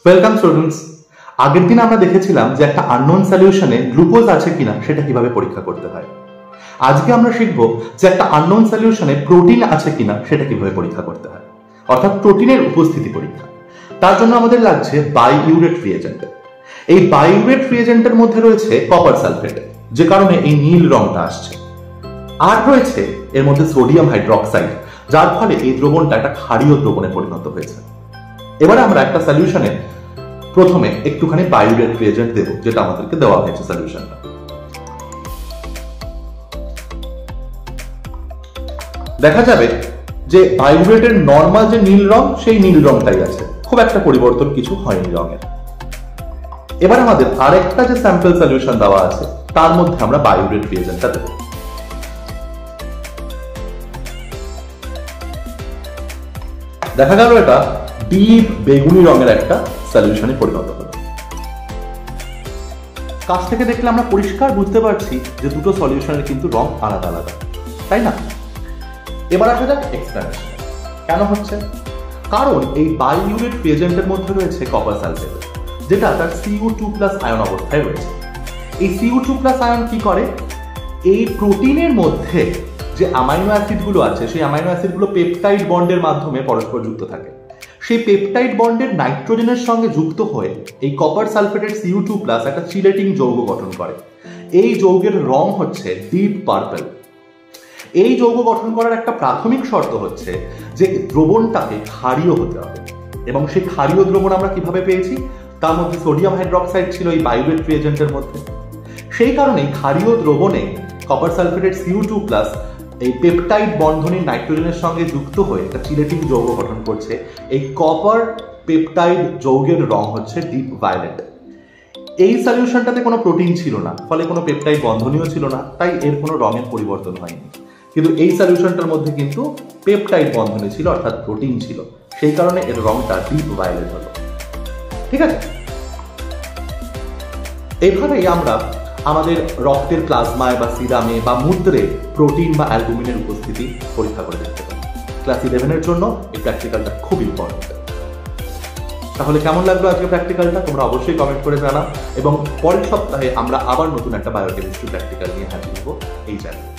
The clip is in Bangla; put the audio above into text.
Welcome students. আগের দিন আমরা দেখেছিলাম যে একটা আননোন সলিউশনে গ্লুকোজ আছে কিনা সেটা কিভাবে পরীক্ষা করতে হয়। আজকে আমরা শিখব যে একটা আননোন সলিউশনে প্রোটিন আছে কিনা সেটা কিভাবে পরীক্ষা করতে হয়, অর্থাৎ প্রোটিনের উপস্থিতি পরীক্ষা। তার জন্য আমাদের লাগছে বাইউরেট রিয়েজেন্ট। এই বাইউরেট রিয়েজেন্টের মধ্যে রয়েছে কপার সালফেট, যে কারণে এই নীল রংটা আসছে। আর রয়েছে এর মধ্যে সোডিয়াম হাইড্রক্সাইড, যার ফলে এই দ্রবণটা একটা ক্ষারীয় দ্রবণে পরিণত হয়েছে। এবারে আমরা একটা সলিউশনে প্রথমে একটুখানি বাইউরেট রিয়েজেন্ট দেব, যেটা আমাদেরকে দেওয়া হয়েছে সলিউশনটা। দেখা যাবে যে বাইউরেটের নরমাল যে নীল রং, সেই নীল রংটাই আছে, খুব একটা পরিবর্তন কিছু হয়নি রঙের। এবার আমাদের আরেকটা যে স্যাম্পল সলিউশন দেওয়া আছে তার মধ্যে আমরা বাইউরেট রিয়েজেন্টটা দেব। দেখা গেল এটা ডিপ বেগুনি রঙের একটা সলিউশনে পরিণত হলো। কাছ থেকে দেখলে আমরা পরিষ্কার বুঝতে পারছি যে দুটো সলিউশনের কিন্তু রং আলাদা আলাদা, তাই না? এবার আসা যাক এক্সপ্লেনেশন। কেন হচ্ছে? কারণ এই বাইউরেট রিয়েজেন্টের মধ্যে রয়েছে কপার সালফেট, যেটা তার Cu2+ আয়ন অবস্থায় রয়েছে। এই Cu2+ আয়ন কি করে? এই প্রোটিনের মধ্যে যে অ্যামাইনো অ্যাসিডগুলো আছে, সেই অ্যামাইনো অ্যাসিডগুলো পেপটাইড বন্ডের মাধ্যমে পরস্পর যুক্ত থাকে। সেই পেপটাইড বন্ডের নাইট্রোজেনের সঙ্গে যুক্ত হয়ে এই কপার সালফেটের Cu2+ একটা চিলেটিং যৌগ গঠন করে। এই যৌগের রং হচ্ছে ডিপ পার্পল। এই যৌগ গঠন করার একটা প্রাথমিক শর্ত হচ্ছে যে দ্রবণটাকে ক্ষারীয় হতে হবে, এবং সেই ক্ষারীয় দ্রবণ আমরা কিভাবে পেয়েছি? তার মধ্যে সোডিয়াম হাইড্রক্সাইড ছিল এই বাইউরেট রিয়েজেন্টের মধ্যে। সেই কারণেই ক্ষারীয় দ্রবণে কপার সালফেটের Cu2+ এই পেপটাইড বন্ধনীর নাইট্রোজেনের সঙ্গে যুক্ত হয়ে একটা চিলেটিং যৌগ গঠন করছে। এই কপার পেপটাইড যৌগের রং হচ্ছে ডিপ ভায়োলেট। এই সলিউশনটাতে কোনো প্রোটিন ছিল না, ফলে কোনো পেপটাইড বন্ধনীও ছিল না, তাই এর কোনো রঙের পরিবর্তন হয়নি। কিন্তু এই সলিউশনটার মধ্যে কিন্তু পেপটাইড বন্ধনী ছিল, অর্থাৎ প্রোটিন ছিল, সেই কারণে এর রংটা ডিপ ভায়োলেট হলো। ঠিক আছে? এইভাবেই আমরা আমাদের রক্তের প্লাজমায় বা সিরামে বা মূত্রে প্রোটিন বা অ্যালবুমিনের উপস্থিতি পরীক্ষা করে দেখতে পারি। ক্লাস 11-এর জন্য এই প্র্যাকটিক্যালটা খুব ইম্পর্টেন্ট। তাহলে কেমন লাগলো আজকে প্র্যাকটিক্যালটা তোমরা অবশ্যই কমেন্ট করে জানাও, এবং পরের সপ্তাহে আমরা আবার নতুন একটা বায়োকেমিস্ট্রি প্র্যাকটিক্যাল নিয়ে হাজির হবো এই চ্যানেলে।